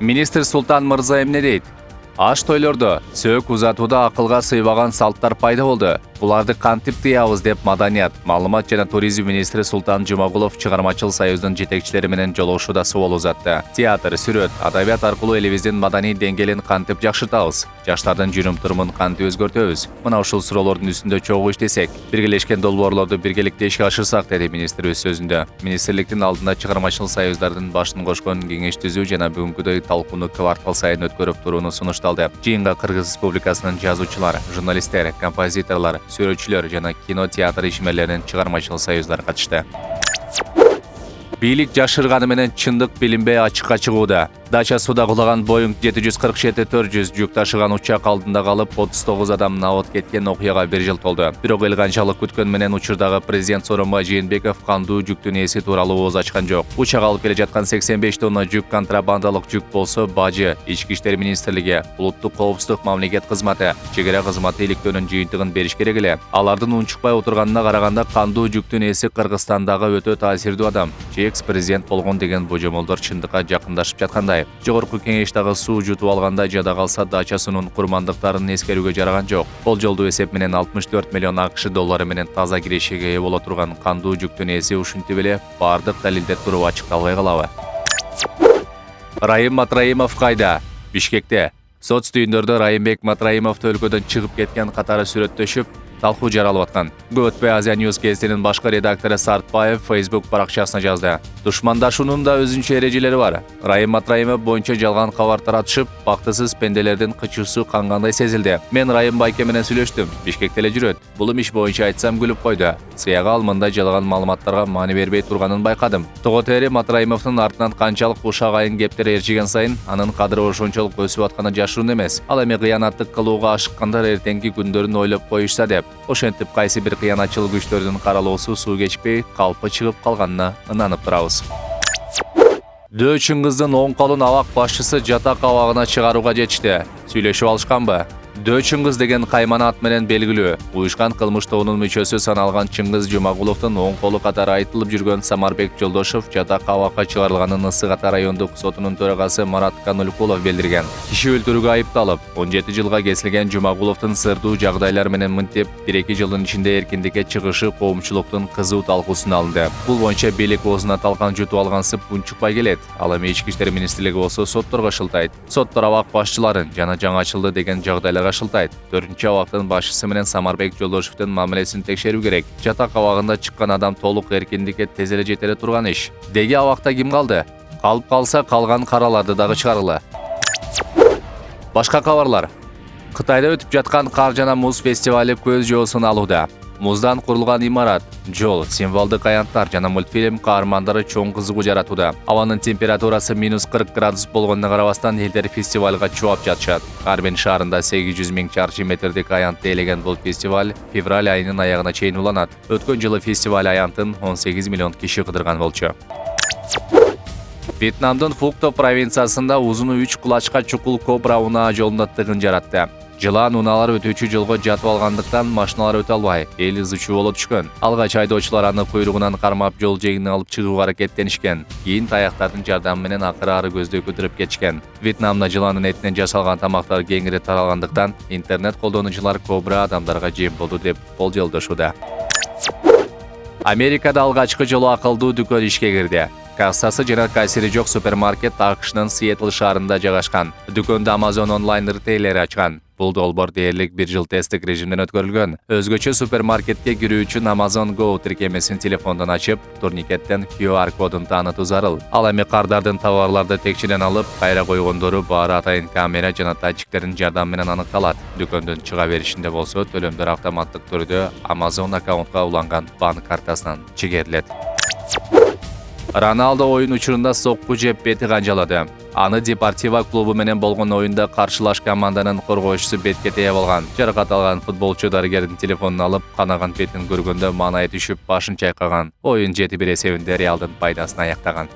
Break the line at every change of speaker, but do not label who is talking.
Министр Султан Мырза эмне дейт? Аш тойлордо сөк узатууда акылга сыйбаган салттар пайда болду. Буларды кантип тыябыз деп Маданият, маалымат жана туризм министри Султан Жумагулов чыгармачыл союздун жетекчилери менен жолугушууда суал узатты. Театр, сүрөт, адабият аркылуу элибиздин маданий деңгээлин кантип жакшыртабыз? Жаштардын жүрүм-турумун кантип өзгөртөбүз? Мына ушул суроолордун үстүндө чогуу иштесек, биргелешкен долбоорлорду биргеликте ишке ашырсак, деди министр өз сөзүндө. Министрликтин алдында чыгармачыл союздардын башын кошкон кеңеш түзүү жана бүгүнкүдөй талкууну квартал сайын өткөрүп турууну сунушталды. Жыйынга Кыргыз Республикасынын жазуучулар, журналисттер, композиторлор, сүрөтчүлөр жана кино театр ишмерлеринин чыгармачыл союздары катышты. Бийлик жашырганы менен чындык билинбей ачыкка чыгууда. Дача суда кулаган Boeing 747-400 жүк ташыган учак алдында калып 39 адам набат кеткен окуяга 1 жыл толду. Бирок эл канчалык күткөн менен учурдагы президент Сооронбай Жээнбеков кандуу жүктүн ээси тууралуу ооз ачкан жок. Учак алып келе жаткан 85 тонна жүк контрабандалык жүк болсо, Бажы, Ички иштер министрлиги, улуттук коопсуздук мамлекет кызматы, чегара кызматы иликтөөнүн жыйынтыгын бериш керек эле. Алардын унчукпай отурганына караганда кандуу жүктүн ээси Кыргызстандагы өтө таасирдүү адам, экс-президент болгон деген божомолдор чындыкка жакындашып жаткандай. Жогорку кеңештагы суу жутуп алганда жада калса Дача суунун курмандыктарын эскерүүгө жараган жок. Болжолдуу эсеп менен 64 миллион АКШ доллары менен таза кирешеге ээ боло турган кандуу жүктүн ээси ушинтип эле бардык далилдер туруп ачыкталбай калабы? Райым Матраимов кайда? Бишкекте. Сот стүйүндөрдө Райымбек Матраимовду өлкөдөн чыгып кеткен катары сүрөттөшүп, талкуу жаралып аткан. Көп өтпөй Азия News гезитинин башкы редактору Сартбаев Facebook баракчасына жазды. Душмандашуунун да өзүнчө эрежелери бар. Райым Матраимов боюнча жалган кабар таратышып, бактысыз пенделердин кычуусу кангандай сезилди. Мен Райым байке менен сүйлөштүм. Бишкекте эле жүрөт. Бул иш боюнча айтсам күлүп койду. Сыяга ал мындай жалган маалыматтарга маани бербей турганын байкадым. Тоготери Матраимовдун артынан канчалык ушак айын кептер ээрчиген сайын, анын кадыры ошончолук өсүп атканы жашыруун эмес. Ал эми кыянаттык кылууга ашыккандар эртеңки күндөрүн ойлоп коюшса деп. Ошентип кайсы бир кыянатчыл күчтөрдүн каралоосу суу кечпей калпы чыгып калганына ынанып турабыз. Дөөчүн кыздын оң колун абак башчысы жатак абагына чыгарууга жетишти. Сүйлөшүп алышканбы? Дөөчүн кыз деген кайман ат менен белгилүү. Уюшкан кылмыш тобунун мүчөсү саналган Чыңгыз Жумагуловдун оң колу катары айтылып жүргөн Самарбек Жолдошов жатак абакка чыгарылганын Ысык Ата райондук сотунун төрагасы Марат Канулукулов билдирген. Киши өлтүрүүгө айыпталып, 17 жылга кесилген Жумагуловдун сырдуу жагдайлар менен мынтип 1-2 жылдын ичинде эркиндикке чыгышы коомчулуктун кызуу талкуусуна алынды. Бул боюнча бийлик оозуна талкан жутуп алгансып унчукпай келет. Ал эми Ички иштер министрлиги болсо сотторго шылтайт. Соттор абак башчыларын жана жаңы ачылды деген жагдайларга шылтайт. 4-чү абактын башчысы менен Самарбек Жолдошовдун мамилесин текшерүү керек. Жатак абагында чыккан адам толук эркиндикке тез эле жетеле турган иш. Деги абакта ким калды? Калып калса калган караларды дагы чыгарыла. Башка кабарлар. Кытайда өтүп жаткан кар жана муз фестивали көз жоосун алууда. Муздан курулган имарат, жол, символдук аянттар жана мультфильм каармандары чоң кызыгуу жаратууда. Абанын температурасы -40 градус болгонуна карабастан элдер фестивалга чубап жатышат. Арбин шаарында 800 000 чарчы метрдик аянтты ээлеген бул фестиваль февраль айынын аягына чейин уланат. Өткөн жылы фестиваль аянтын 18 миллион киши кыдырган болчу. Вьетнамдын Фукто провинциясында узуну 3 кулачка чукул кобра унаа жолунда тыгын жаратты. Жылаан унаалар өтүүчү жолго жатып алгандыктан машиналар өтө албай, эл ызычуу болуп түшкөн. Алгач айдоочулар аны куйругунан кармап жол жээгине алып чыгууга аракеттенишкен. Кийин таяктардын жардамы менен акыры ары көздөй көтөрүп кетишкен. Вьетнамда жылаанын этинен жасалган тамактар кеңири таралгандыктан интернет колдонуучулар кобра адамдарга жем болду деп болжолдошууда. Америкада алгачкы жолу акылдуу дүкөн ишке кирди. Кассасы жана кассири жок супермаркет АКШнын Сиэтл шаарында жайгашкан. Дүкөндө Amazon онлайн ритейлери ачкан. Бул долбоор дээрлик 1 жыл тесттик режимден өткөрүлгөн. Өзгөчө супермаркетке кирүү үчүн Amazon Go тиркемесин телефондон ачып, турникеттен QR кодун таанытуу зарыл. Ал эми кардардын товарларды текшерен алып, кайра койгондору баары атайын камера жана датчиктердин жардамы менен аныкталат. Дүкөндөн чыга беришинде болсо, төлөмдөр автоматтык түрдө Amazon аккаунтка уланган банк картасынан чегерилет. Роналдо оюн учурунда сокку жеп бети канжалады. Аны Депортиво клубу менен болгон оюнда каршылаш команданын коргоочусу бетке тээ болгон. Жаракат алган футболчу дарыгердин телефонун алып, канаган бетин көргөндө маанайы түшүп, башын чайкаган. Оюн 7-1 эсебинде Реалдын пайдасына аяктаган.